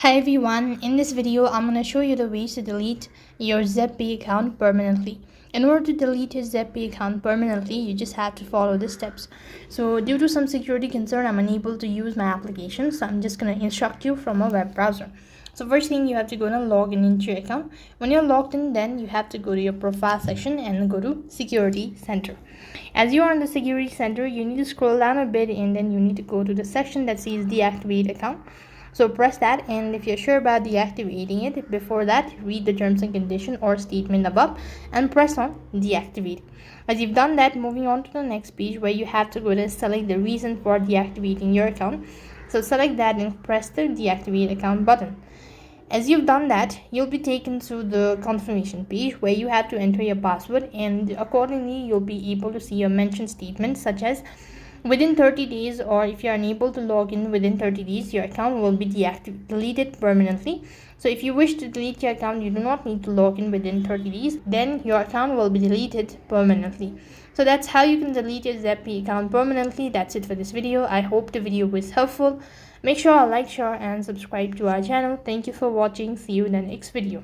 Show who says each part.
Speaker 1: Hi everyone, in this video I'm going to show you the ways to delete your Zebpay account permanently. In order to delete your Zebpay account permanently, you just have to follow the steps. So due to some security concern, I'm unable to use my application, so I'm just going to instruct you from a web browser. So first thing, you have to go and log in into your account. When you're logged in, then you have to go to your profile section and go to security center. As you are in the security center, you need to scroll down a bit and then you need to go to the section that says deactivate account. So press that, and if you're sure about deactivating it, before that read the terms and condition or statement above and press on deactivate. As you've done that, moving on to the next page where you have to go to select the reason for deactivating your account. So select that and press the deactivate account button. As you've done that, you'll be taken to the confirmation page where you have to enter your password, and accordingly you'll be able to see a mention statement such as within 30 days, or if you are unable to log in within 30 days, your account will be deleted permanently. So if you wish to delete your account, you do not need to log in within 30 days, then your account will be deleted permanently. So that's how you can delete your Zebpay account permanently. That's it for this video. I hope the video was helpful. Make sure to like, share and subscribe to our channel. Thank you for watching. See you in the next video.